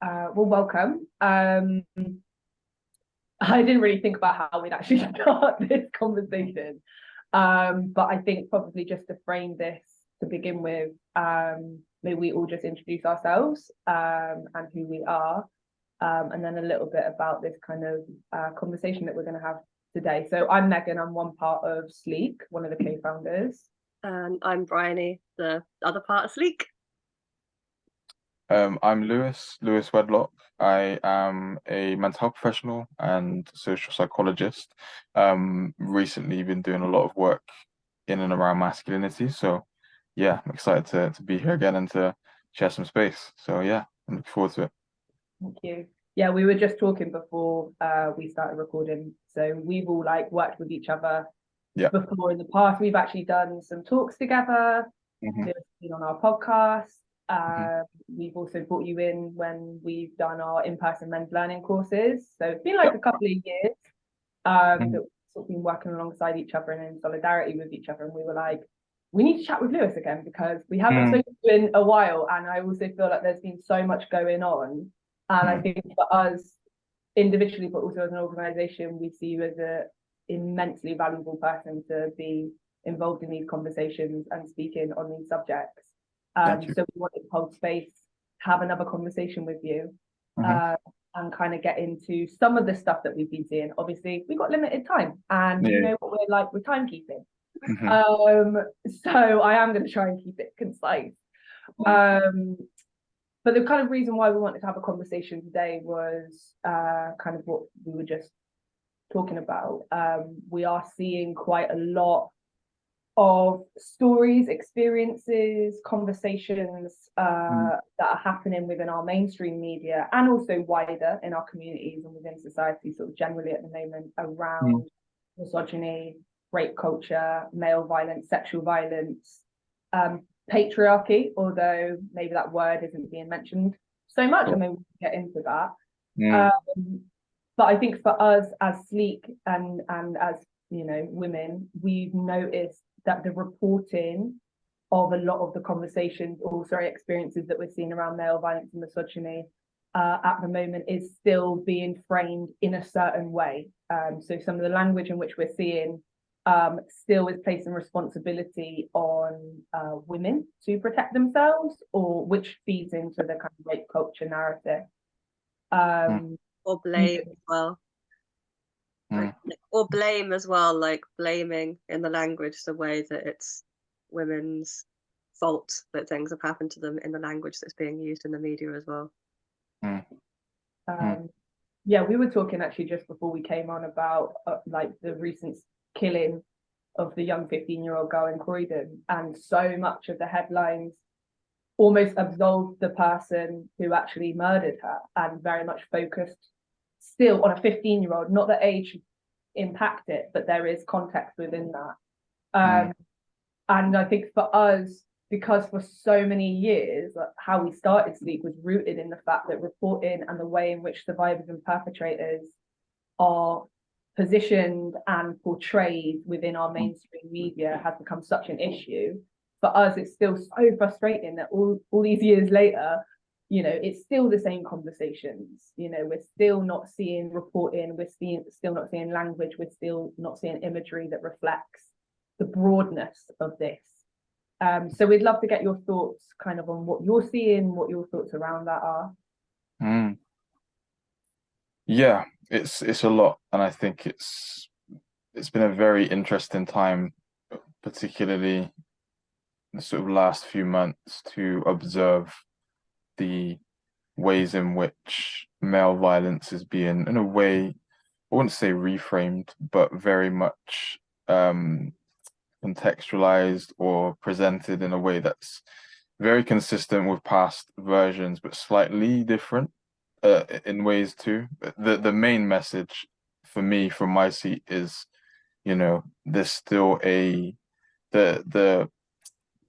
Well, welcome. I didn't really think about how we'd actually start this conversation. But I think probably just to frame this to begin with, maybe we all just introduce ourselves and who we are, and then a little bit about this kind of conversation that we're going to have today. So I'm Megan, I'm one part of SLEEC, one of the co-founders. And I'm Bryony, the other part of SLEEC. I'm Lewis Wedlock. I am a mental health professional and social psychologist. Recently been doing a lot of work in and around masculinity. So yeah, I'm excited to be here again and to share some space. So yeah, I'm looking forward to it. Thank you. Yeah, we were just talking before we started recording. So we've all worked with each other before in the past. We've actually done some talks together. We've been on our podcast. We've also brought you in when we've done our in-person men's learning courses. So it's been a couple of years that we've sort of been working alongside each other and in solidarity with each other. And we were like, we need to chat with Lewis again because we haven't spoken to him in a while. And I also feel like there's been so much going on. And I think for us individually, but also as an organization, we see you as an immensely valuable person to be involved in these conversations and speaking on these subjects. So we wanted to hold space, have another conversation with you, and kind of get into some of the stuff that we've been seeing. Obviously, we've got limited time, and you know what we're like with timekeeping. So I am going to try and keep it concise. But the kind of reason why we wanted to have a conversation today was kind of what we were just talking about. We are seeing quite a lot of stories, experiences, conversations that are happening within our mainstream media and also wider in our communities and within society sort of generally at the moment around misogyny, rape culture, male violence, sexual violence, patriarchy, although maybe that word isn't being mentioned so much, and maybe we can get into that. But I think for us as SLEEC and as women, we've noticed that the reporting of a lot of the conversations or experiences that we're seeing around male violence and misogyny at the moment is still being framed in a certain way. So some of the language in which we're seeing still is placing responsibility on women to protect themselves, or which feeds into the kind of rape culture narrative. Or blame as well. Or blame as well, like blaming in the language the way that it's women's fault that things have happened to them in the language that's being used in the media as well. Yeah, we were talking actually just before we came on about the recent killing of the young 15-year-old girl in Croydon, and so much of the headlines almost absolved the person who actually murdered her and very much focused still on a 15-year-old, not that age impact it, but there is context within that. And I think for us, because for so many years, how we started SLEEC was rooted in the fact that reporting and the way in which survivors and perpetrators are positioned and portrayed within our mainstream media has become such an issue. For us, it's still so frustrating that all these years later, it's still the same conversations. We're still not seeing reporting, we're still not seeing language, we're still not seeing imagery that reflects the broadness of this. So we'd love to get your thoughts kind of on what you're seeing, what your thoughts around that are. Yeah, it's a lot, and I think it's been a very interesting time, particularly the sort of last few months, to observe the ways in which male violence is being, in a way, I wouldn't say reframed, but very much contextualized or presented in a way that's very consistent with past versions, but slightly different in ways too. The main message for me from my seat is, there's still the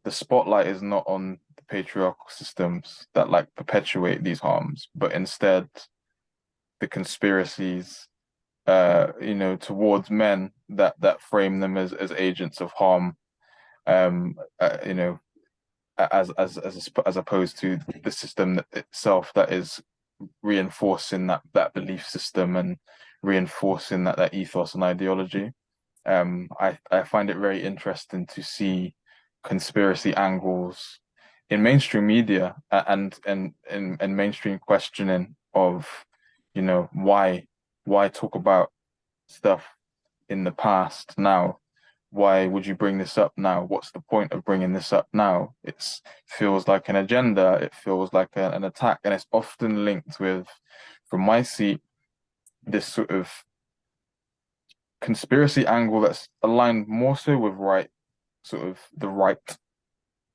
spotlight is not on the patriarchal systems that perpetuate these harms, but instead the conspiracies towards men that frame them as agents of harm, as opposed to the system itself that is reinforcing that belief system and reinforcing that ethos and ideology. I find it very interesting to see conspiracy angles in mainstream media and mainstream questioning of, why talk about stuff in the past now? Why would you bring this up now? What's the point of bringing this up now? It feels like an agenda. It feels like an attack, and it's often linked with, from my seat, this sort of conspiracy angle that's aligned more so with the right,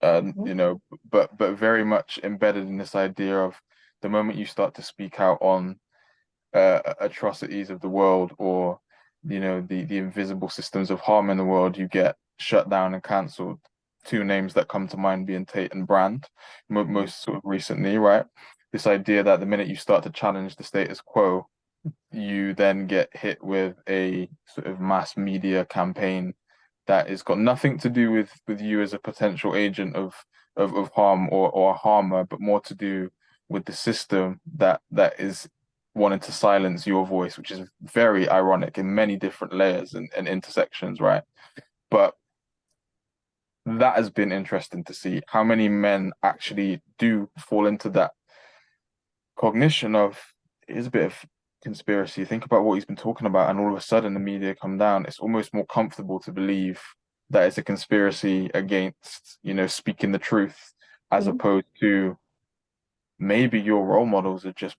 but very much embedded in this idea of the moment you start to speak out on atrocities of the world, or the invisible systems of harm in the world, you get shut down and cancelled. Two names that come to mind being Tate and Brand, most sort of recently, right? This idea that the minute you start to challenge the status quo, you then get hit with a sort of mass media campaign that has got nothing to do with you as a potential agent of harm or a harmer, but more to do with the system that is wanting to silence your voice, which is very ironic in many different layers and intersections, right? But that has been interesting to see how many men actually do fall into that cognition of, it is a bit of conspiracy. Think about what he's been talking about, and all of a sudden the media come down. It's almost more comfortable to believe that it's a conspiracy against, speaking the truth, as opposed to maybe your role models are just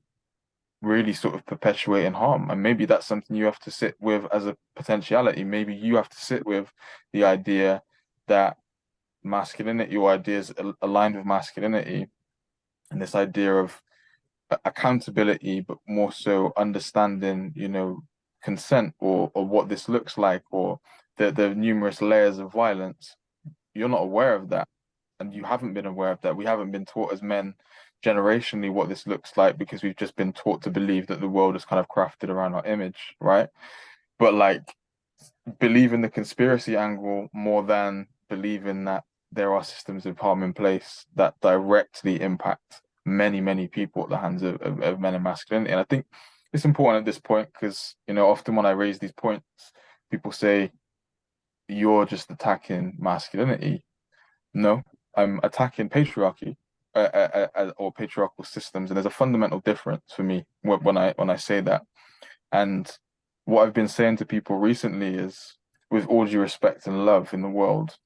really sort of perpetuating harm. And maybe that's something you have to sit with as a potentiality. Maybe you have to sit with the idea that masculinity, your ideas aligned with masculinity, and this idea of accountability, but more so understanding, consent, or what this looks like, or the numerous layers of violence. You're not aware of that, and you haven't been aware of that. We haven't been taught as men generationally what this looks like, because we've just been taught to believe that the world is kind of crafted around our image, right? But like, believing the conspiracy angle more than believing that there are systems of harm in place that directly impact many people at the hands of men and masculinity. And I think it's important at this point, because often when I raise these points, people say, you're just attacking masculinity. No, I'm attacking patriarchy, or patriarchal systems, and there's a fundamental difference for me when I say that. And what I've been saying to people recently is, with all due respect and love in the world,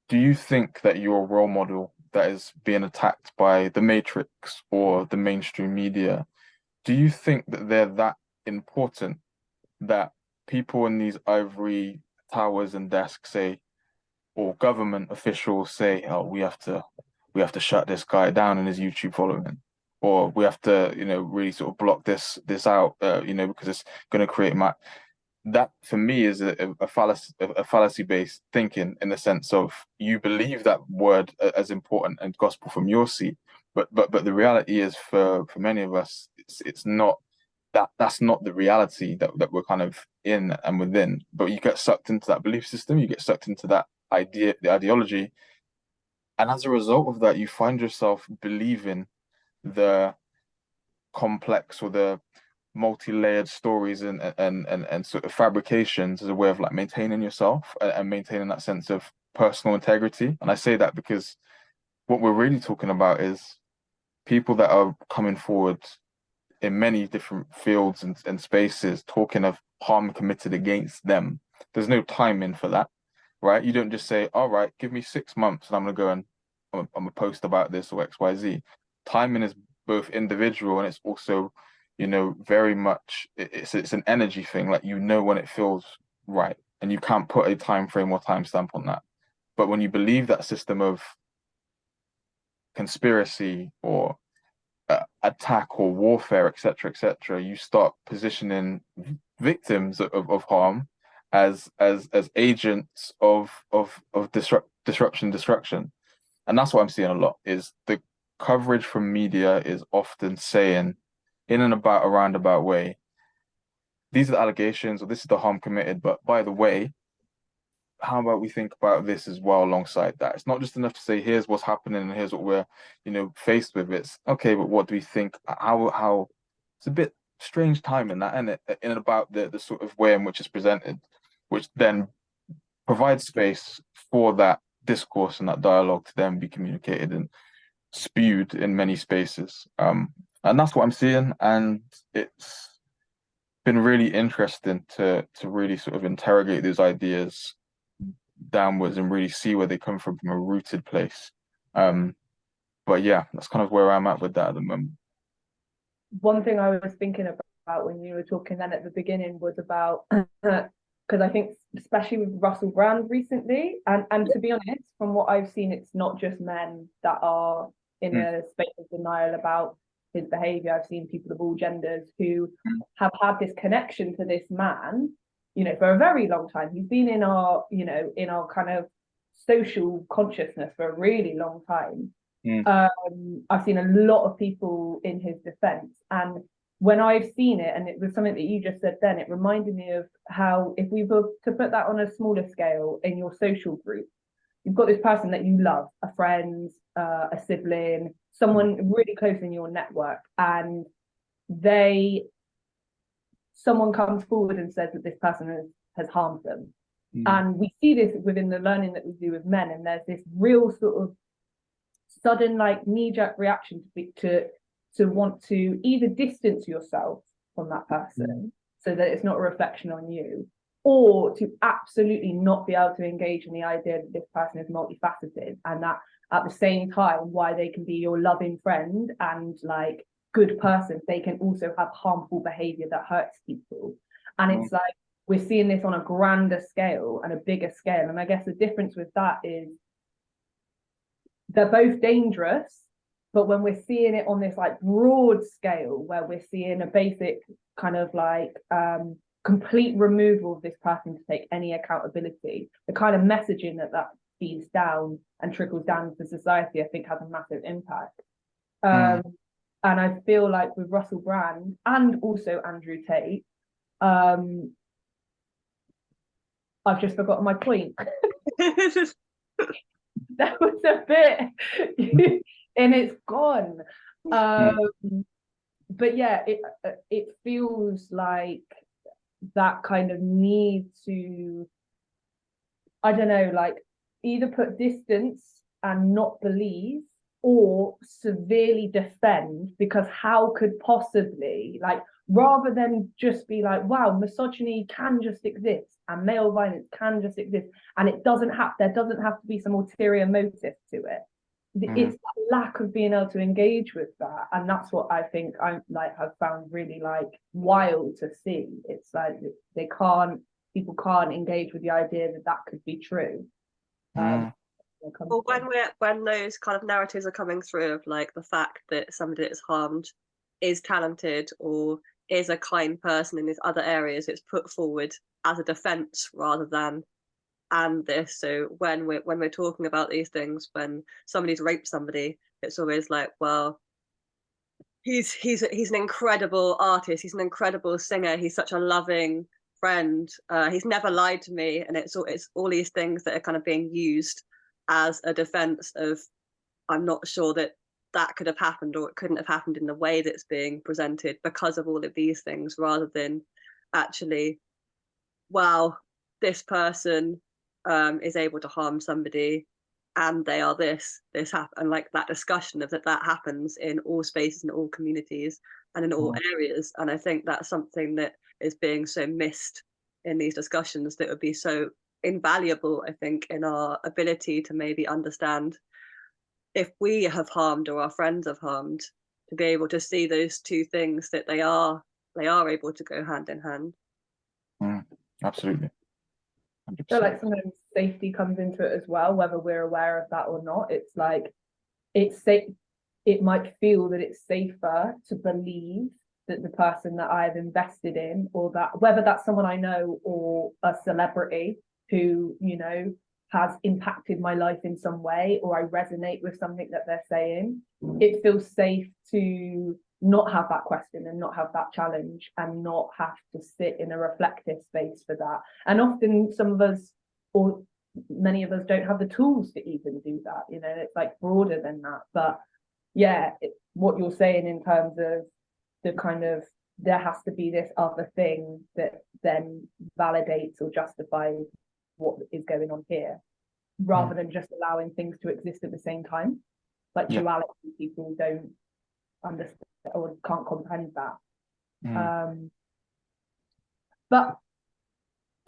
do you think that your role model that is being attacked by the Matrix or the mainstream media, do you think that they're that important that people in these ivory towers and desks say, or government officials say, oh, we have to shut this guy down and his YouTube following, or we have to, really sort of block this out, because it's going to create that for me is a fallacy-based thinking, in the sense of, you believe that word as important and gospel from your seat, but the reality is, for many of us, it's not that's not the reality that we're kind of in and within. But you get sucked into that belief system, you get sucked into that the ideology, and as a result of that, you find yourself believing the complex or the multi-layered stories and sort of fabrications as a way of like maintaining yourself and maintaining that sense of personal integrity. And I say that because what we're really talking about is people that are coming forward in many different fields and spaces, talking of harm committed against them. There's no timing for that, right? You don't just say, all right, give me 6 months and I'm gonna go and I'm gonna post about this or XYZ. Timing is both individual, and it's also, very much, it's an energy thing. Like, when it feels right, and you can't put a time frame or timestamp on that. But when you believe that system of conspiracy or attack or warfare, etc., you start positioning victims of harm as agents of disruption, destruction. And that's what I'm seeing a lot, is the coverage from media is often saying, in and about a roundabout way, these are the allegations, or this is the harm committed, but by the way, how about we think about this as well alongside that? It's not just enough to say, here's what's happening and here's what we're, faced with. It's okay, but what do we think? How it's a bit strange time in that, and in about the sort of way in which it's presented, which then provides space for that discourse and that dialogue to then be communicated and spewed in many spaces. And that's what I'm seeing, and it's been really interesting to really sort of interrogate those ideas downwards and really see where they come from a rooted place. But yeah, that's kind of where I'm at with that at the moment. One thing I was thinking about when you were talking then at the beginning was about because I think especially with Russell Brand recently, and to be honest, from what I've seen, it's not just men that are in a space of denial about his behavior. I've seen people of all genders who have had this connection to this man, for a very long time. He's been in our, in our kind of social consciousness for a really long time. I've seen a lot of people in his defense, and when I've seen it, and it was something that you just said then, it reminded me of how, if we were to put that on a smaller scale in your social group, you've got this person that you love, a friend, a sibling, someone really close in your network, and someone comes forward and says that this person has harmed them. And we see this within the learning that we do with men, and there's this real sort of sudden like knee-jerk reaction to want to either distance yourself from that person so that it's not a reflection on you, or to absolutely not be able to engage in the idea that this person is multifaceted, and that at the same time, why they can be your loving friend and like good person, they can also have harmful behavior that hurts people. And it's like we're seeing this on a grander scale and a bigger scale. And I guess the difference with that is they're both dangerous, but when we're seeing it on this like broad scale, where we're seeing a basic kind of like complete removal of this person to take any accountability, the kind of messaging that feeds down and trickles down to society, I think has a massive impact. And I feel like with Russell Brand and also Andrew Tate, I've just forgotten my point. That was a bit and it's gone. But yeah, it feels like that kind of need to, I don't know, like either put distance and not believe, or severely defend, because how could possibly, like, rather than just be like, wow, misogyny can just exist and male violence can just exist, and there doesn't have to be some ulterior motive to it. It's that lack of being able to engage with that, and that's what I think I've found really like wild to see. It's like people can't engage with the idea that could be true. Well, when those kind of narratives are coming through of like the fact that somebody that's harmed is talented or is a kind person in these other areas, it's put forward as a defense rather than and this. So when we're talking about these things, when somebody's raped somebody, it's always like, well, he's an incredible artist, he's an incredible singer, he's such a loving friend, he's never lied to me, and it's all these things that are kind of being used as a defense of, I'm not sure that could have happened, or it couldn't have happened in the way that's being presented because of all of these things, rather than actually, wow, this person is able to harm somebody and they are this happen, and like that discussion of that happens in all spaces, in all communities and in all areas. And I think that's something that is being so missed in these discussions, that would be so invaluable, I think, in our ability to maybe understand if we have harmed or our friends have harmed, to be able to see those two things, that they are able to go hand in hand. Absolutely. 100%. So like sometimes safety comes into it as well, whether we're aware of that or not. It's like it's safe. It might feel that it's safer to believe that the person that I've invested in, or that whether that's someone I know or a celebrity who, has impacted my life in some way, or I resonate with something that they're saying, it feels safe to not have that question and not have that challenge and not have to sit in a reflective space for that. And often some of us, or many of us don't have the tools to even do that. You know, it's like broader than that. But yeah, what you're saying in terms of the kind of, there has to be this other thing that then validates or justifies what is going on here, rather than just allowing things to exist at the same time. Like duality, people don't understand or can't comprehend that. But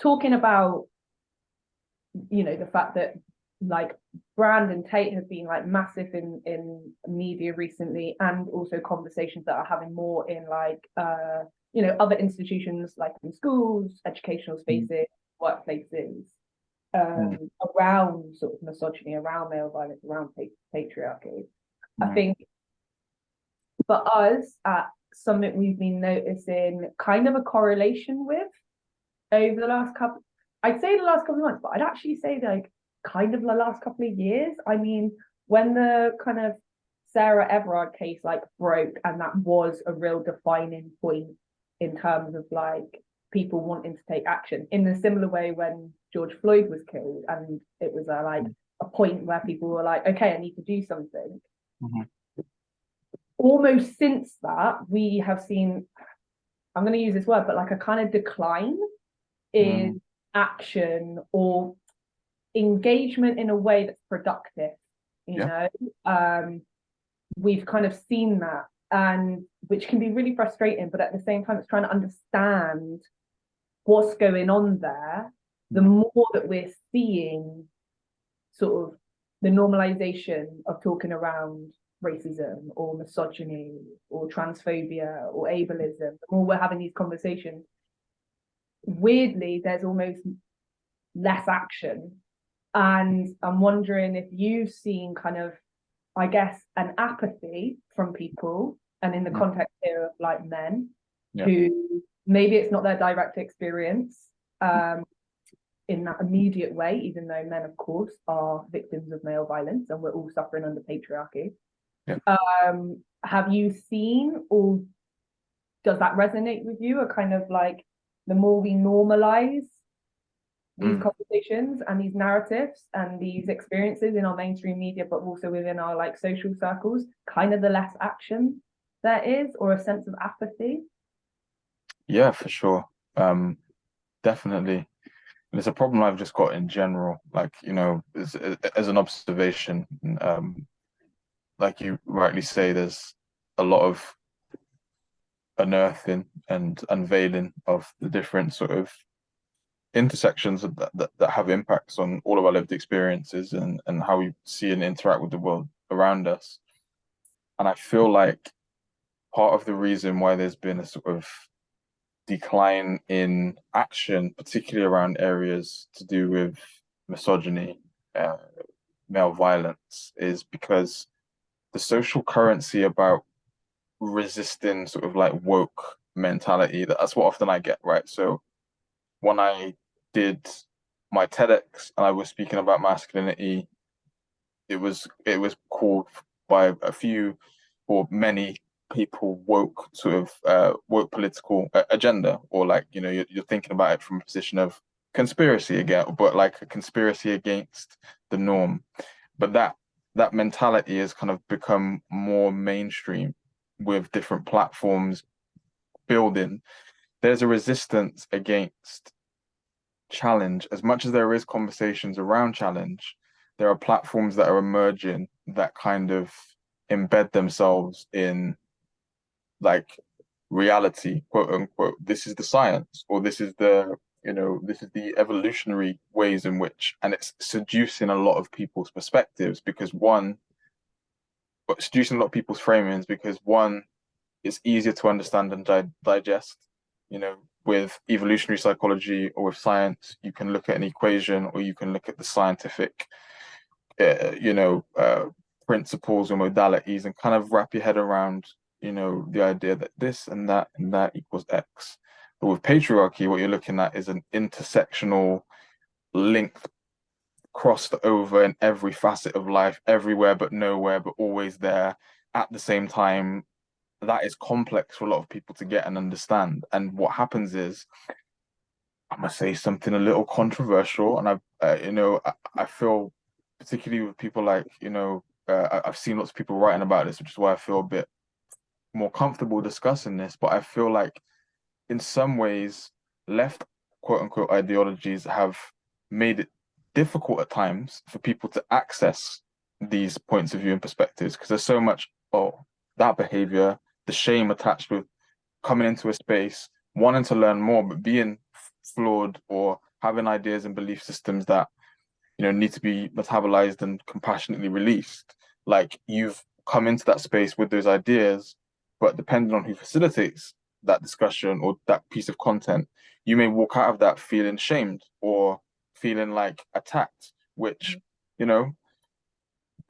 talking about, you know, the fact that like Brand and Tate have been like massive in media recently, and also conversations that are having more in like you know, other institutions like in schools, educational spaces, workplaces, around sort of misogyny, around male violence, around patriarchy. I think for us at Summit, we've been noticing kind of a correlation with over the last couple, I'd say the last couple of months, but I'd actually say like kind of the last couple of years. I mean, when the kind of Sarah Everard case like broke, and that was a real defining point in terms of like people wanting to take action, in a similar way when George Floyd was killed, and it was like a point where people were like, okay, I need to do something. Almost since that, we have seen, I'm going to use this word, but like a kind of decline in action or engagement in a way that's productive, you know. We've kind of seen that, and which can be really frustrating, but at the same time it's trying to understand what's going on there. The more that we're seeing sort of the normalization of talking around racism or misogyny or transphobia or ableism, the more we're having these conversations, weirdly there's almost less action. And I'm wondering if you've seen kind of, I guess, an apathy from people, and in the context here of like men who maybe it's not their direct experience in that immediate way, even though men of course are victims of male violence and we're all suffering under patriarchy. Have you seen, or does that resonate with you, a kind of like, the more we normalize these conversations and these narratives and these experiences in our mainstream media, but also within our like social circles, kind of the less action there is, or a sense of apathy? Yeah, for sure. Definitely. And it's a problem I've just got in general, like, you know, as an observation. Like you rightly say, there's a lot of unearthing and unveiling of the different sort of intersections that have impacts on all of our lived experiences and how we see and interact with the world around us. And I feel like part of the reason why there's been a sort of decline in action, particularly around areas to do with misogyny, male violence, is because the social currency about resisting sort of like woke mentality, that's what often I get, right? So when I did my TEDx and I was speaking about masculinity, it was called by a few or many people woke, sort of woke political agenda, or like, you know, you're thinking about it from a position of conspiracy again, but like a conspiracy against the norm. But that mentality has kind of become more mainstream with different platforms building. There's a resistance against challenge. As much as there is conversations around challenge, there are platforms that are emerging that kind of embed themselves in like reality, quote unquote. This is the science, or this is the, you know, this is the evolutionary ways in which, and it's seducing a lot of people's perspectives because seducing a lot of people's framings because one, it's easier to understand and digest. You know, with evolutionary psychology or with science, you can look at an equation or you can look at the scientific, principles or modalities and kind of wrap your head around, you know, the idea that this and that equals X. But with patriarchy, what you're looking at is an intersectional link crossed over in every facet of life, everywhere but nowhere, but always there at the same time. That is complex for a lot of people to get and understand. And what happens is, I'm gonna say something a little controversial, and I feel particularly with people like, I've seen lots of people writing about this, which is why I feel a bit more comfortable discussing this. But I feel like in some ways, left quote unquote ideologies have made it difficult at times for people to access these points of view and perspectives because there's so much, oh, that behavior, the shame attached with coming into a space, wanting to learn more, but being flawed or having ideas and belief systems that, need to be metabolized and compassionately released. Like you've come into that space with those ideas, but depending on who facilitates that discussion or that piece of content, you may walk out of that feeling shamed or feeling like attacked, which,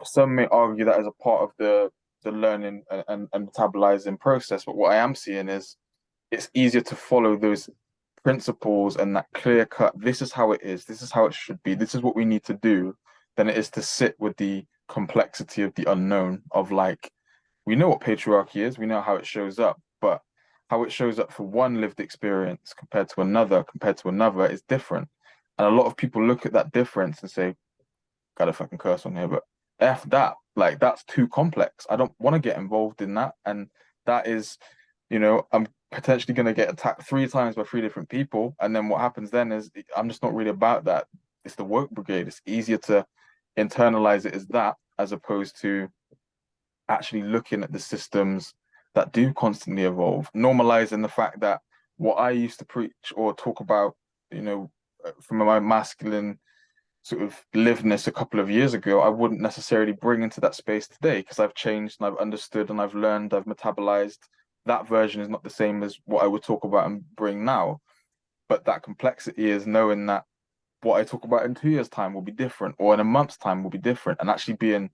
some may argue that as a part of the learning and metabolizing process. But what I am seeing is it's easier to follow those principles and that clear cut, this is how it is, this is how it should be, this is what we need to do, than it is to sit with the complexity of the unknown of like, we know what patriarchy is, we know how it shows up, but how it shows up for one lived experience compared to another is different. And a lot of people look at that difference and say, gotta fucking curse on here, but F that, like that's too complex. I don't want to get involved in that. And that is, I'm potentially going to get attacked 3 times by 3 different people. And then what happens then is I'm just not really about that. It's the woke brigade. It's easier to internalize it as that, as opposed to actually looking at the systems that do constantly evolve, normalizing the fact that what I used to preach or talk about, from my masculine sort of liveness a couple of years ago, I wouldn't necessarily bring into that space today because I've changed and I've understood and I've learned, I've metabolized. That version is not the same as what I would talk about and bring now. But that complexity is knowing that what I talk about in 2 years' time will be different, or in a month's time will be different, and actually being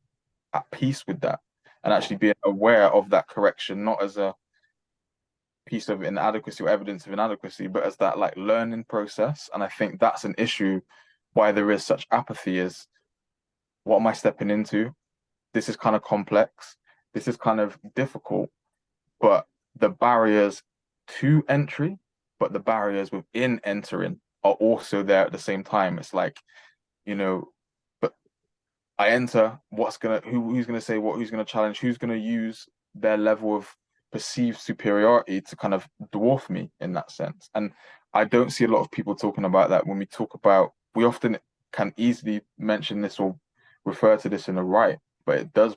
at peace with that and actually being aware of that correction, not as a piece of inadequacy or evidence of inadequacy, but as that like learning process. And I think that's an issue why there is such apathy is, what am I stepping into? This is kind of complex. This is kind of difficult, but the barriers to entry, but the barriers within entering are also there at the same time. It's like, but I enter, who's gonna say what, who's gonna challenge, who's gonna use their level of perceived superiority to kind of dwarf me in that sense. And I don't see a lot of people talking about that when we often can easily mention this or refer to this in the right, but it does,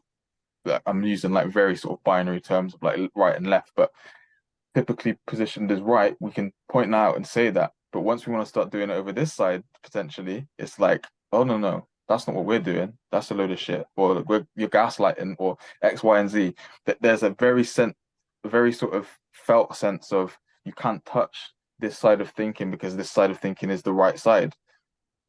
I'm using like very sort of binary terms of like right and left, but typically positioned as right, we can point out and say that. But once we want to start doing it over this side, potentially, it's like, oh no, that's not what we're doing. That's a load of shit. Or you're gaslighting or X, Y, and Z. That there's a very sort of felt sense of you can't touch this side of thinking because this side of thinking is the right side.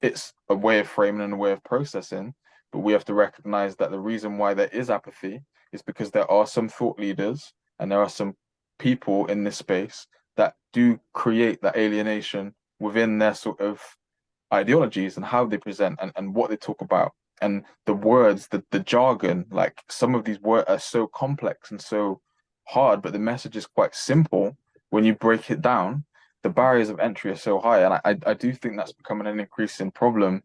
It's a way of framing and a way of processing, but we have to recognize that the reason why there is apathy is because there are some thought leaders and there are some people in this space that do create that alienation within their sort of ideologies and how they present and what they talk about. And the words, the jargon, like some of these words are so complex and so hard, but the message is quite simple when you break it down. The barriers of entry are so high, and I do think that's becoming an increasing problem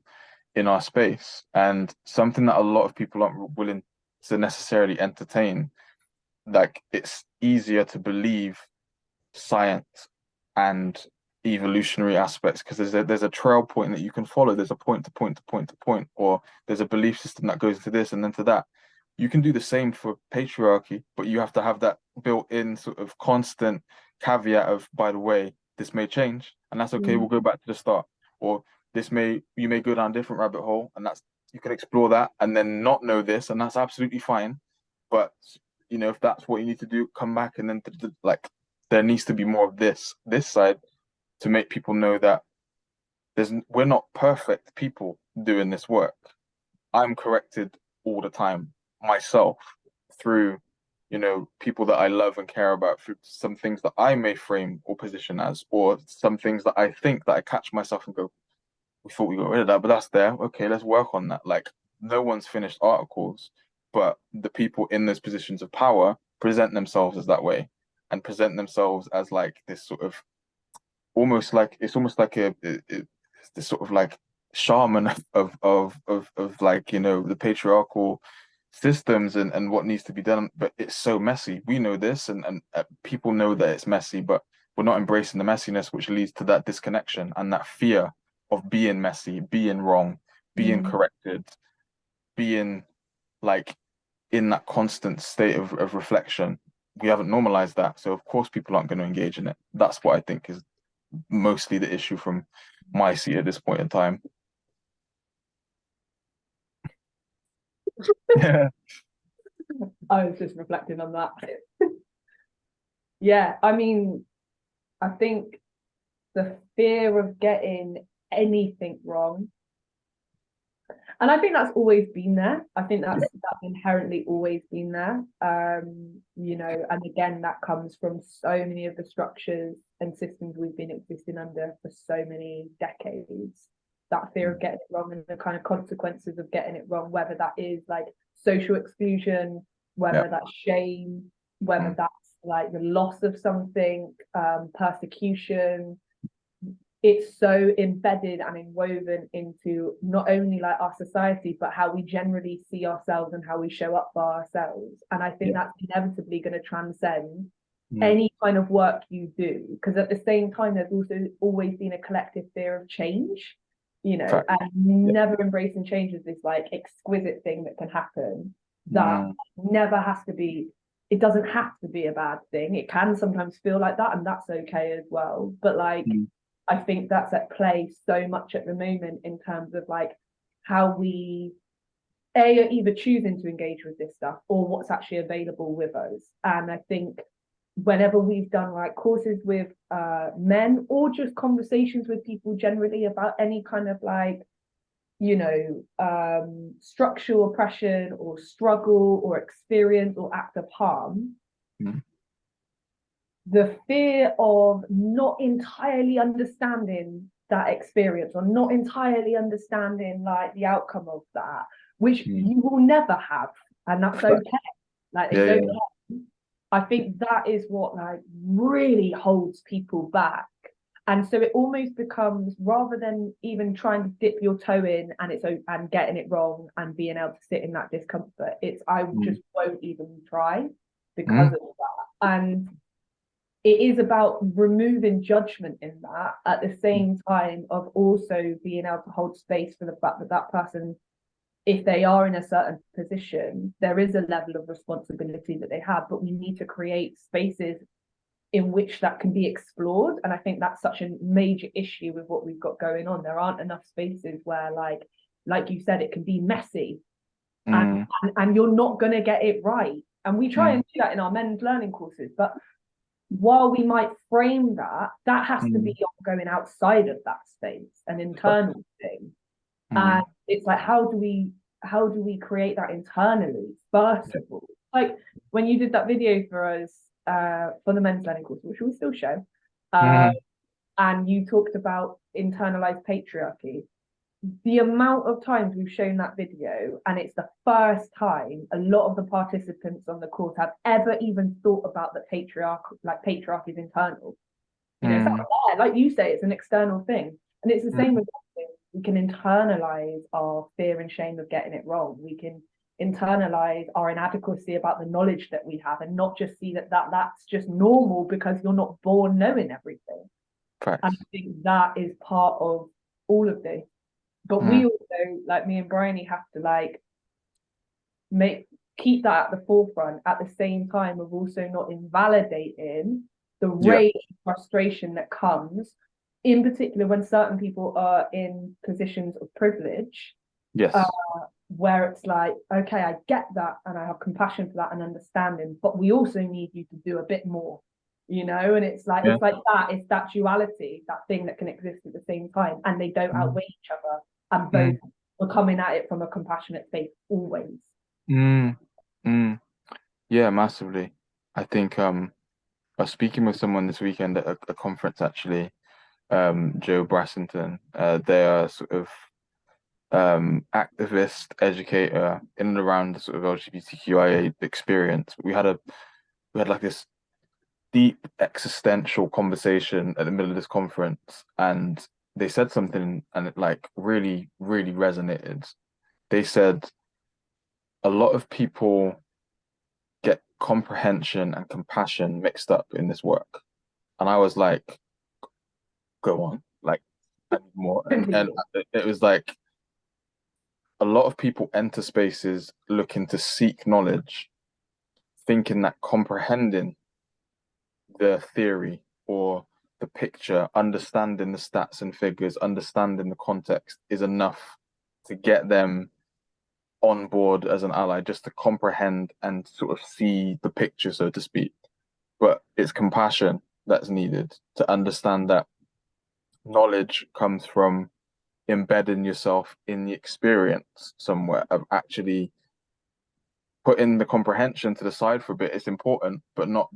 in our space, and something that a lot of people aren't willing to necessarily entertain. Like it's easier to believe science and evolutionary aspects because there's a trail point that you can follow. There's a point to point to point to point, or there's a belief system that goes to this and then to that. You can do the same for patriarchy, but you have to have that built-in sort of constant caveat of, by the way, this may change, and that's okay. We'll go back to the start, or you may go down a different rabbit hole, and that's, you can explore that and then not know this, and that's absolutely fine. But if that's what you need to do, come back and then like there needs to be more of this side to make people know that we're not perfect people doing this work. I'm corrected all the time myself through people that I love and care about, through some things that I may frame or position as, or some things that I think that I catch myself and go, we thought we got rid of that, but that's there. Okay, let's work on that. Like no one's finished articles, but the people in those positions of power present themselves as that way and present themselves as like this sort of almost like it's almost like it's this sort of like shaman of like, you know, the patriarchal systems and what needs to be done, but it's so messy. We know this, and people know that it's messy, but we're not embracing the messiness, which leads to that disconnection and that fear of being messy, being wrong, being corrected, being like in that constant state of reflection. We haven't normalized that, so of course people aren't going to engage in it. That's what I think is mostly the issue from my seat at this point in time. Yeah. I was just reflecting on that. Yeah, I mean, I think the fear of getting anything wrong, and I think that's always been there. I think that's inherently always been there. You know, and again, that comes from so many of the structures and systems we've been existing under for so many decades. That fear of getting it wrong and the kind of consequences of getting it wrong, whether that is like social exclusion, whether that's shame, whether that's like the loss of something, persecution. It's so embedded and woven into not only like our society, but how we generally see ourselves and how we show up for ourselves. And I think that's inevitably going to transcend any kind of work you do, because at the same time, there's also always been a collective fear of change, you know, and never embracing change as this like exquisite thing that can happen that never has to be. It doesn't have to be a bad thing. It can sometimes feel like that, and that's okay as well. But like, I think that's at play so much at the moment in terms of like how we are either choosing to engage with this stuff or what's actually available with us. And I think whenever we've done like courses with men or just conversations with people generally about any kind of like, you know, structural oppression or struggle or experience or act of harm, the fear of not entirely understanding that experience or not entirely understanding like the outcome of that, which you will never have, and that's okay. Like it's okay. I think that is what like really holds people back. And so it almost becomes, rather than even trying to dip your toe in and getting it wrong and being able to sit in that discomfort, it's I just won't even try because of that. And it is about removing judgment in that at the same time of also being able to hold space for the fact that that person, if they are in a certain position, there is a level of responsibility that they have, but we need to create spaces in which that can be explored. And I think that's such a major issue with what we've got going on. There aren't enough spaces where like you said, it can be messy and you're not going to get it right. And we try and do that in our men's learning courses, but while we might frame that, that has to be going outside of that space, an internal thing. And it's like, how do we create that internally first of all? Like when you did that video for us for the men's learning course, which we'll still show, and you talked about internalized patriarchy. The amount of times we've shown that video, and it's the first time a lot of the participants on the course have ever even thought about the patriarchy is internal. You know, it's not there. Like you say, it's an external thing. And it's the same with everything. We can internalize our fear and shame of getting it wrong. We can internalize our inadequacy about the knowledge that we have and not just see that's just normal because you're not born knowing everything. Correct. And I think that is part of all of this. But we also, like me and Bryony, have to like keep that at the forefront at the same time of also not invalidating the rage and frustration that comes, in particular when certain people are in positions of privilege. Yes. Where it's like, okay, I get that and I have compassion for that and understanding, but we also need you to do a bit more, you know. And it's like it's that duality, that thing that can exist at the same time, and they don't outweigh each other, and both are coming at it from a compassionate space always. Yeah, massively. I think I was speaking with someone this weekend at a conference actually, Joe Brassington. They are sort of activist, educator in and around the sort of LGBTQIA experience. We had like this deep existential conversation at the middle of this conference, and they said something, and it like really, really resonated. They said a lot of people get comprehension and compassion mixed up in this work. And I was like, go on, like, I need more. And it was like a lot of people enter spaces looking to seek knowledge, thinking that comprehending the theory or the picture, understanding the stats and figures, understanding the context is enough to get them on board as an ally, just to comprehend and sort of see the picture, so to speak. But it's compassion that's needed to understand that knowledge comes from embedding yourself in the experience somewhere, of actually putting the comprehension to the side for a bit. It's important, but not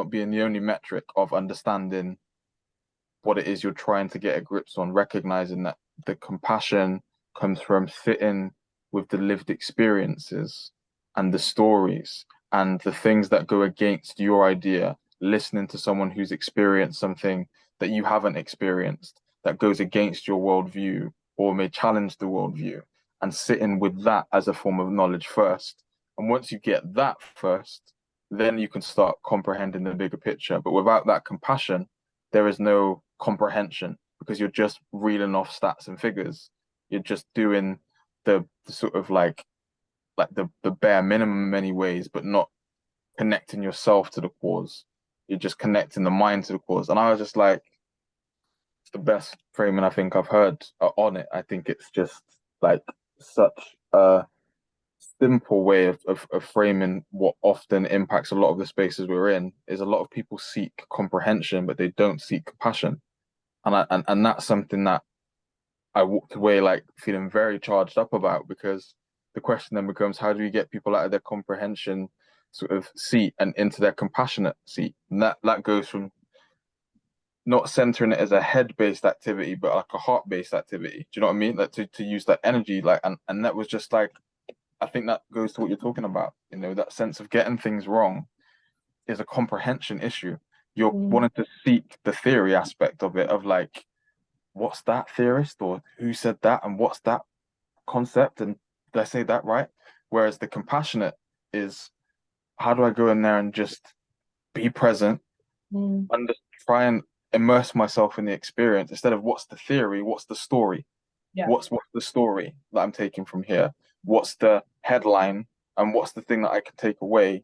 being the only metric of understanding what it is you're trying to get a grips on, recognizing that the compassion comes from sitting with the lived experiences and the stories and the things that go against your idea, listening to someone who's experienced something that you haven't experienced, that goes against your worldview or may challenge the worldview, and sitting with that as a form of knowledge first. And once you get that first, then you can start comprehending the bigger picture. But without that compassion, there is no comprehension, because you're just reeling off stats and figures. You're just doing the sort of like the bare minimum in many ways, but not connecting yourself to the cause. You're just connecting the mind to the cause. And I was just like, it's the best framing I think I've heard on it. I think it's just like such a simple way of framing what often impacts a lot of the spaces we're in. Is a lot of people seek comprehension, but they don't seek compassion. And that's something that I walked away like feeling very charged up about, because the question then becomes, how do we get people out of their comprehension sort of seat and into their compassionate seat? And that goes from not centering it as a head-based activity, but like a heart-based activity. Do you know what I mean? Like to use that energy, like, and that was just like, I think that goes to what you're talking about. You know, that sense of getting things wrong is a comprehension issue. You're wanting to seek the theory aspect of it, of like, what's that theorist, or who said that, and what's that concept, and did I say that right? Whereas the compassionate is, how do I go in there and just be present, and try and immerse myself in the experience, instead of what's the theory, what's the story? What's the story that I'm taking from here? What's the headline, and what's the thing that I can take away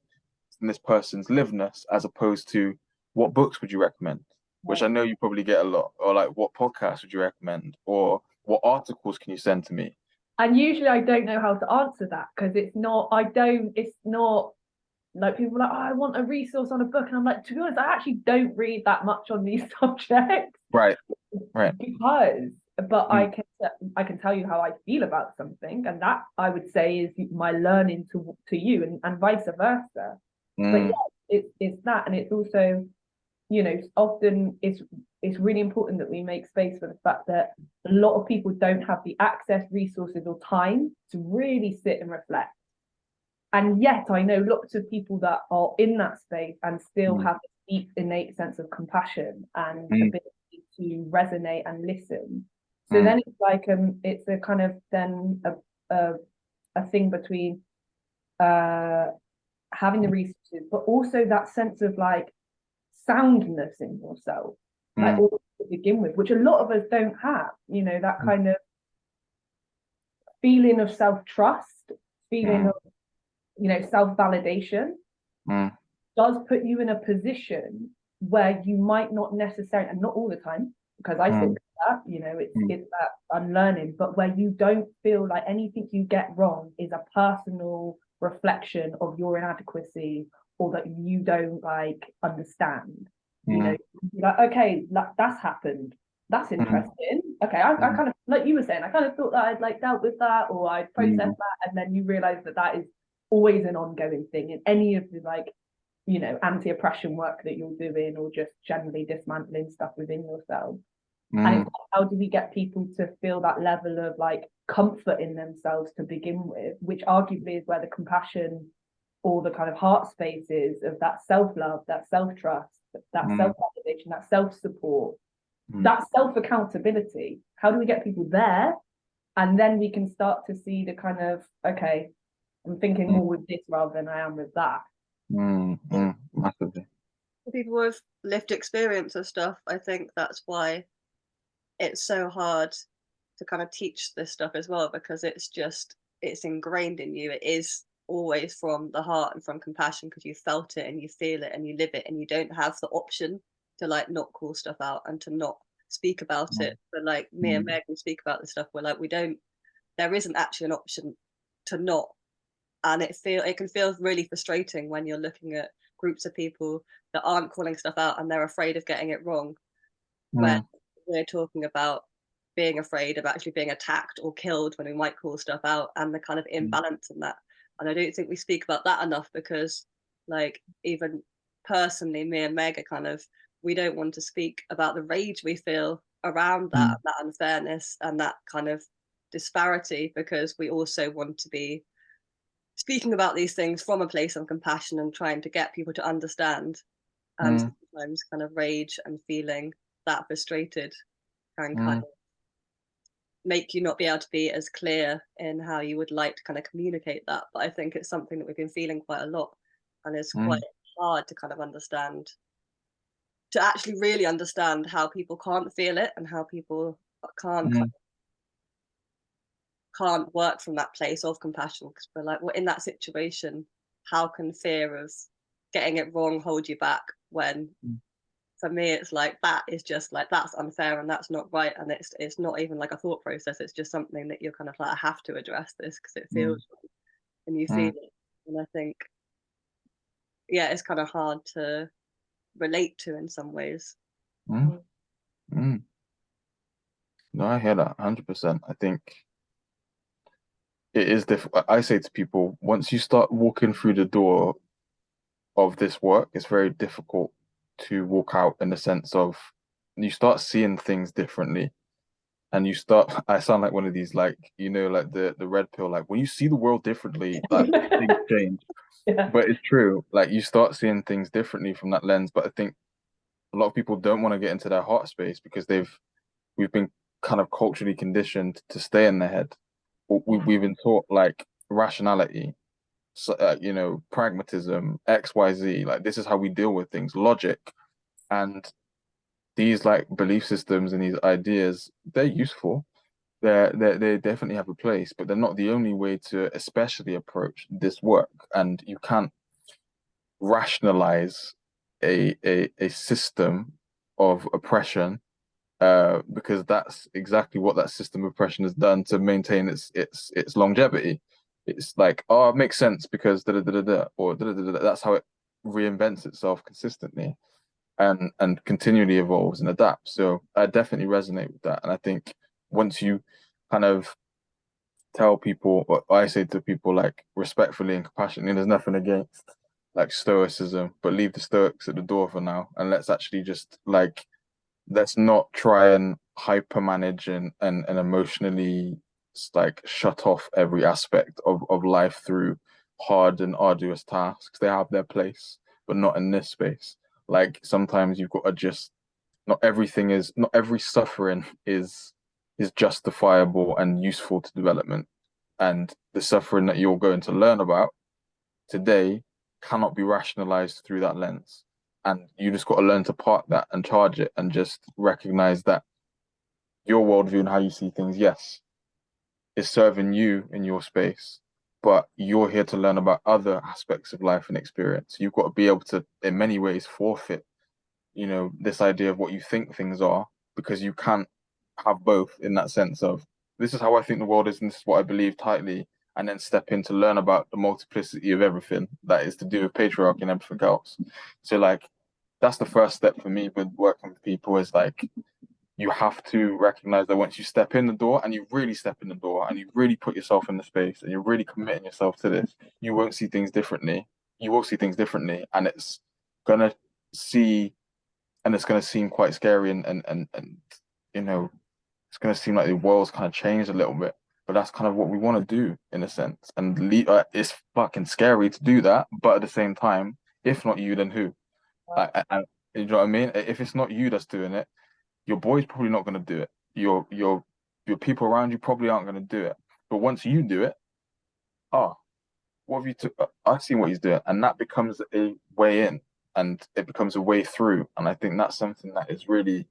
from this person's liveness, as opposed to what books would you recommend? Which I know you probably get a lot, or like, what podcasts would you recommend, or what articles can you send to me? And usually I don't know how to answer that, because it's not like people are like, oh, I want a resource on a book. And I'm like, to be honest, I actually don't read that much on these subjects. Right. But I can tell you how I feel about something. And that, I would say, is my learning to you, and vice versa. But yeah, it's that. And it's also, you know, often it's really important that we make space for the fact that a lot of people don't have the access, resources, or time to really sit and reflect. And yet I know lots of people that are in that space and still have a deep innate sense of compassion and ability to resonate and listen. So then it's like it's a kind of then a thing between having the resources, but also that sense of like soundness in yourself, like all to begin with, which a lot of us don't have. You know, that kind of feeling of self-trust, feeling of, you know, self-validation does put you in a position where you might not necessarily, and not all the time, because I think that, you know, it's that unlearning, but where you don't feel like anything you get wrong is a personal reflection of your inadequacy, or that you don't like understand. You know, you're like, okay, that's happened, that's interesting. Okay, I kind of, like you were saying, I kind of thought that I'd like dealt with that, or I'd processed that, and then you realize that is always an ongoing thing in any of the, like, you know, anti-oppression work that you're doing, or just generally dismantling stuff within yourself. And it's like, how do we get people to feel that level of like comfort in themselves to begin with, which arguably is where the compassion or the kind of heart space is, of that self-love, that self-trust, that Mm. self-validation, that self-support, Mm. that self-accountability. How do we get people there? And then we can start to see the kind of, okay, I'm thinking more with this rather than I am with that. Massively. For people with lived experience of stuff, I think that's why it's so hard to kind of teach this stuff as well, because it's ingrained in you. It is always from the heart and from compassion, because you felt it and you feel it and you live it, and you don't have the option to like not call stuff out and to not speak about it. But like me and Meg, we speak about this stuff, we're like, there isn't actually an option to not. And it can feel really frustrating when you're looking at groups of people that aren't calling stuff out and they're afraid of getting it wrong, when we're talking about being afraid of actually being attacked or killed when we might call stuff out, and the kind of imbalance in that. And I don't think we speak about that enough, because like even personally, me and Meg are kind of, we don't want to speak about the rage we feel around that unfairness and that kind of disparity, because we also want to be speaking about these things from a place of compassion and trying to get people to understand. And sometimes kind of rage and feeling that frustrated can kind of make you not be able to be as clear in how you would like to kind of communicate that. But I think it's something that we've been feeling quite a lot, and it's quite hard to kind of understand, to actually really understand how people can't feel it and how people can't work from that place of compassion, because we're like, well, in that situation, how can fear of getting it wrong hold you back, when for me it's like, that is just like, that's unfair and that's not right, and it's not even like a thought process, it's just something that you're kind of like, I have to address this because it feels wrong, and you feel it. And I think, yeah, it's kind of hard to relate to in some ways. No, I hear that 100%. I think it is difficult. I say to people, once you start walking through the door of this work, it's very difficult to walk out, in the sense of you start seeing things differently, and you start, I sound like one of these, like, like the red pill, like when you see the world differently, like things change. But it's true, like you start seeing things differently from that lens. But I think a lot of people don't want to get into their heart space, because we've been kind of culturally conditioned to stay in their head. We've been taught like rationality, pragmatism, XYZ, like this is how we deal with things, logic. And these like belief systems and these ideas, they're useful. They definitely have a place, but they're not the only way to especially approach this work. And you can't rationalize a system of oppression, because that's exactly what that system of oppression has done to maintain its longevity. It's like, oh, it makes sense because da da da da da, or da da da da. That's how it reinvents itself consistently, and continually evolves and adapts. So I definitely resonate with that. And I think once you kind of tell people, what I say to people, like respectfully and compassionately, there's nothing against like stoicism, but leave the stoics at the door for now, and let's actually just like, let's not try and hyper manage and emotionally like shut off every aspect of life through hard and arduous tasks. They have their place, but not in this space. Like sometimes you've got to just, not every suffering is justifiable and useful to development. And the suffering that you're going to learn about today cannot be rationalized through that lens. And you just got to learn to park that and charge it, and just recognize that your worldview and how you see things, yes, is serving you in your space, but you're here to learn about other aspects of life and experience. You've got to be able to, in many ways, forfeit, this idea of what you think things are, because you can't have both, in that sense of, this is how I think the world is and this is what I believe tightly, and then step in to learn about the multiplicity of everything that is to do with patriarchy and everything else. So like, that's the first step for me with working with people, is like, you have to recognize that once you step in the door, and you really step in the door, and you really put yourself in the space, and you're really committing yourself to this, you won't see things differently. You will see things differently, and it's gonna seem quite scary, and it's gonna seem like the world's kind of changed a little bit. But that's kind of what we want to do, in a sense. And it's fucking scary to do that, but at the same time, if not you, then who? You know what I mean? If it's not you that's doing it, your boy's probably not going to do it. Your people around you probably aren't going to do it. But once you do it, oh, what have you took? I've seen what he's doing, and that becomes a way in, and it becomes a way through. And I think that's something that is really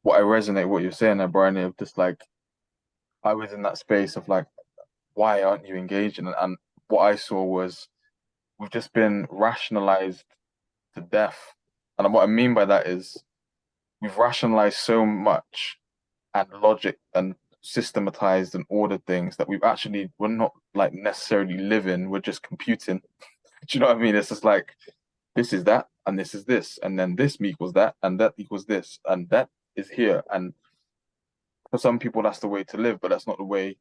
what I resonate what you're saying there, Brian. Of just like I was in that space of like, why aren't you engaging? And what I saw was we've just been rationalized to death. And what I mean by that is we've rationalized so much and logic and systematized and ordered things that we're not like necessarily living, we're just computing. Do you know what I mean? It's just like this is that and this is this, and then this equals that and that equals this, and that is here. And for some people that's the way to live, but that's not the way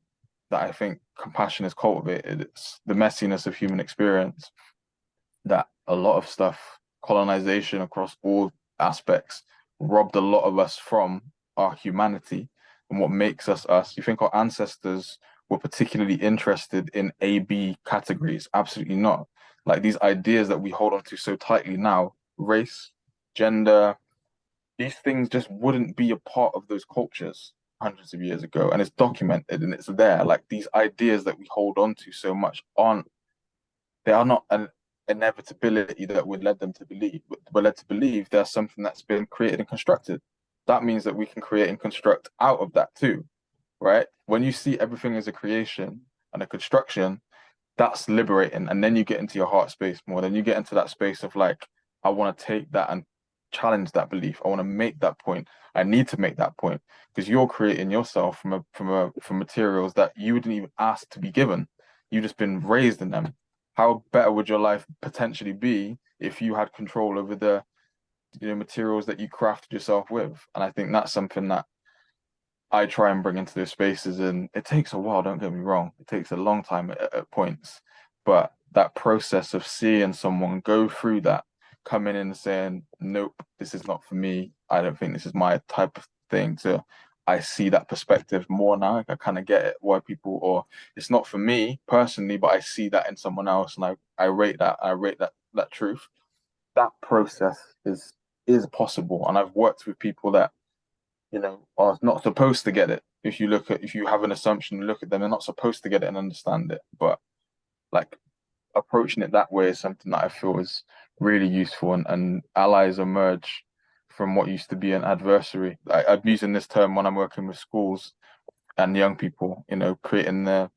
that I think compassion is cultivated. It's the messiness of human experience that a lot of stuff, colonization across all aspects, robbed a lot of us from our humanity and what makes us us. You think our ancestors were particularly interested in A-B categories? Absolutely not. Like these ideas that we hold on to so tightly now, race, gender, these things just wouldn't be a part of those cultures hundreds of years ago. And it's documented and it's there. Like these ideas that we hold on to so much they are not an inevitability that we're led them to believe. We're led to believe there's something that's been created and constructed. That means that we can create and construct out of that too, right? When you see everything as a creation and a construction, that's liberating. And then you get into your heart space more. Then you get into that space of like, I want to take that and challenge that belief. I want to make that point. I need to make that point because you're creating yourself from materials that you wouldn't even ask to be given. You've just been raised in them. How better would your life potentially be if you had control over the materials that you crafted yourself with? And I think that's something that I try and bring into those spaces. And it takes a while, don't get me wrong. It takes a long time at points. But that process of seeing someone go through that, coming in and saying, nope, this is not for me. I don't think this is my type of thing. So I see that perspective more now. I kind of get it why people, or it's not for me personally, but I see that in someone else, and I rate that. I rate that truth. That process is possible, and I've worked with people that are not supposed to get it. If you have an assumption, look at them, they're not supposed to get it and understand it. But like approaching it that way is something that I feel is really useful, and allies emerge from what used to be an adversary. I'm using this term when I'm working with schools and young people, creating the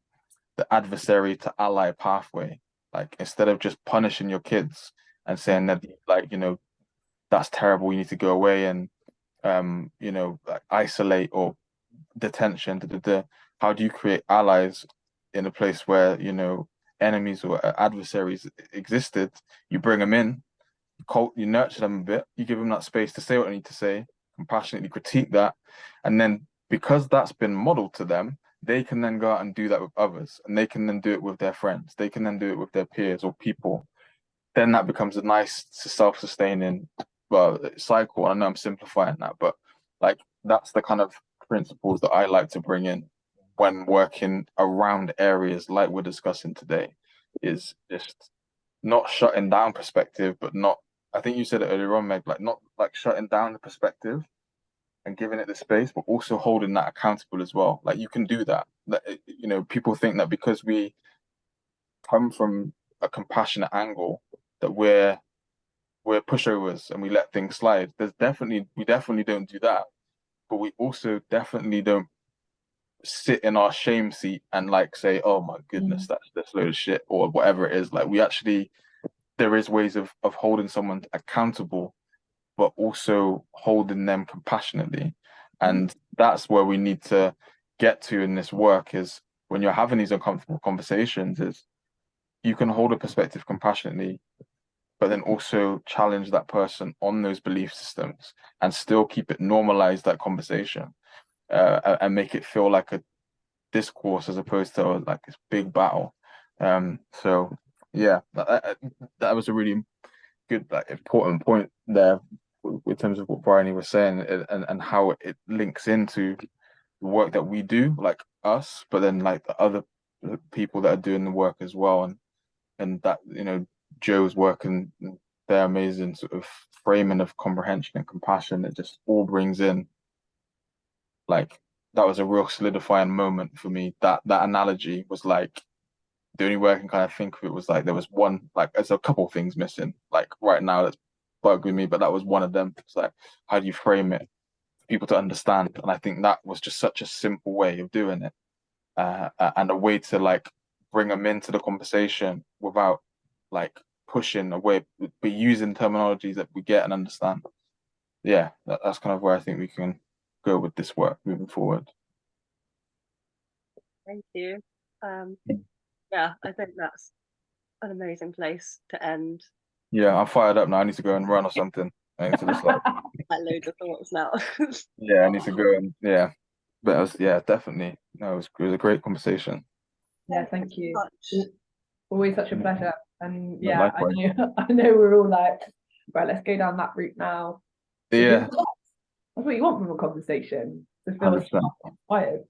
adversary to ally pathway. Like instead of just punishing your kids and saying that like, that's terrible, you need to go away and like isolate or detention, how do you create allies in a place where, enemies or adversaries existed? You bring them in, you nurture them a bit, you give them that space to say what they need to say, compassionately critique that, and then because that's been modeled to them, they can then go out and do that with others, and they can then do it with their friends, they can then do it with their peers or people. Then that becomes a nice self-sustaining cycle. I know I'm simplifying that, but like that's the kind of principles that I like to bring in when working around areas like we're discussing today, is just not shutting down perspective, but not, I think you said it earlier on, Meg, like not like shutting down the perspective and giving it the space, but also holding that accountable as well. Like you can do that. People think that because we come from a compassionate angle that we're pushovers and we let things slide. We definitely don't do that, but we also definitely don't sit in our shame seat and like say, oh my goodness, that's a load of shit or whatever it is. Like there is ways of holding someone accountable, but also holding them compassionately. And that's where we need to get to in this work, is when you're having these uncomfortable conversations, is you can hold a perspective compassionately, but then also challenge that person on those belief systems and still keep it normalize that conversation, and make it feel like a discourse as opposed to like this big battle. So yeah, that was a really good, like, important point there in terms of what Bryony was saying, and how it links into the work that we do, like us, but then like the other people that are doing the work as well, and that Joe's work and their amazing sort of framing of comprehension and compassion. It just all brings in, like, that was a real solidifying moment for me. That analogy was like the only way I can kind of think of it was like there was one, like there's a couple things missing like right now that's bugging me, but that was one of them. It's like, how do you frame it for people to understand? And I think that was just such a simple way of doing it, and a way to like bring them into the conversation without like pushing away, but using terminologies that we get and understand. Yeah, that's kind of where I think we can go with this work moving forward. Thank you. Yeah, I think that's an amazing place to end. Yeah, I'm fired up now. I need to go and run or something. I need to just like loads of thoughts now. yeah, I need to go and yeah. But it was, yeah, definitely. No, it was a great conversation. Yeah, thank you. Always such a pleasure. And No, yeah, likewise. I know we're all like, right, let's go down that route now. Yeah. Because that's what you want from a conversation, to feel 100%. inspired.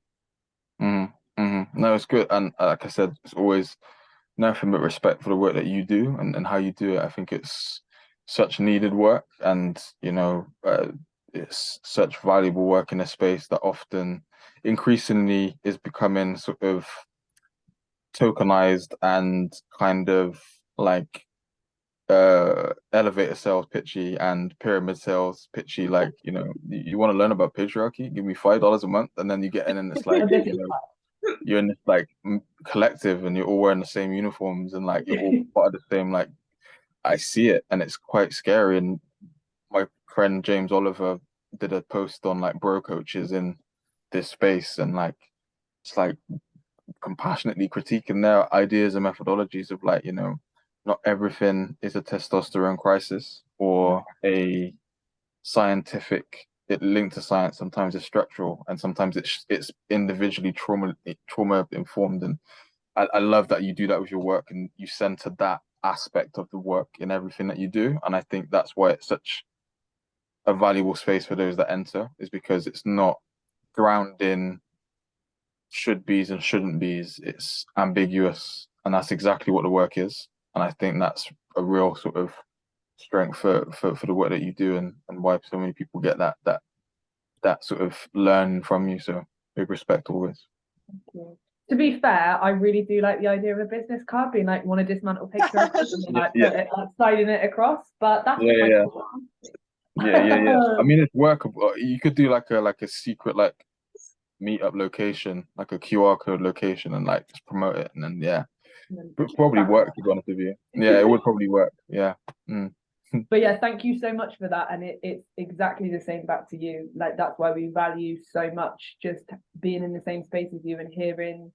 No, it's good. And like I said, it's always nothing but respect for the work that you do and how you do it. I think it's such needed work, and you know, it's such valuable work in a space that often increasingly is becoming sort of tokenized and kind of like elevator sales pitchy and pyramid sales pitchy. Like, you know, you want to learn about patriarchy, give me $5 a month, and then you get in and it's like you're in this like collective and you're all wearing the same uniforms and like you're all part of the same, like I see it and it's quite scary. And my friend James Oliver did a post on like bro coaches in this space, and like it's like compassionately critiquing their ideas and methodologies of like, you know, not everything is a testosterone crisis or a scientific, it linked to science. Sometimes it's structural and sometimes it's individually trauma informed. And I love that you do that with your work and you center that aspect of the work in everything that you do. And I think that's why it's such a valuable space for those that enter, is because it's not ground in should be's and shouldn't be's. It's ambiguous, and that's exactly what the work is. And I think that's a real sort of strength for the work that you do, and why so many people get that sort of learn from you. So big respect always. Thank you. To be fair, I really do like the idea of a business card being like, want to dismantle patriarchy and like put it, like, sliding it across. But that's yeah. I mean, it's workable. You could do like a secret like meetup location, like a QR code location, and like just promote it, and then yeah, probably work, to be honest with you. Yeah, it would probably work. Yeah. But yeah, thank you so much for that. And it's exactly the same back to you. Like, that's why we value so much just being in the same space as you and hearing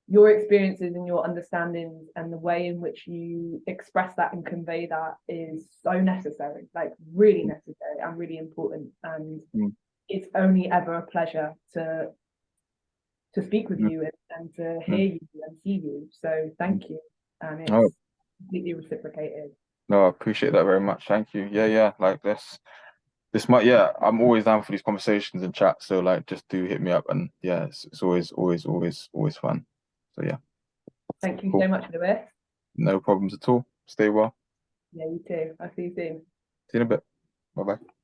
your experiences and your understandings, and the way in which you express that and convey that is so necessary, like really necessary and really important. And it's only ever a pleasure to speak with you and to hear you and see you. So thank you. And it's completely reciprocated. No, I appreciate that very much. Thank you. Yeah. Like this might, yeah, I'm always down for these conversations and chat. So like, just do hit me up, and yeah, it's always fun. So yeah. Thank you so much, Lewis. No problems at all. Stay well. Yeah, you too. I'll see you soon. See you in a bit. Bye bye.